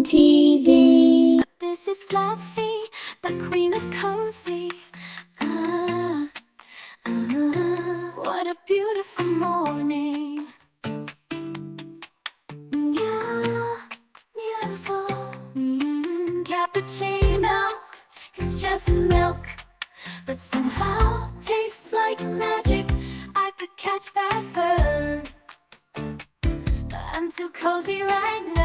TV. This is Fluffy, the queen of cozy. What a beautiful morning. Yeah, beautiful. Cappuccino is just milk, but somehow tastes like magic. I could catch that bird. I'm too cozy right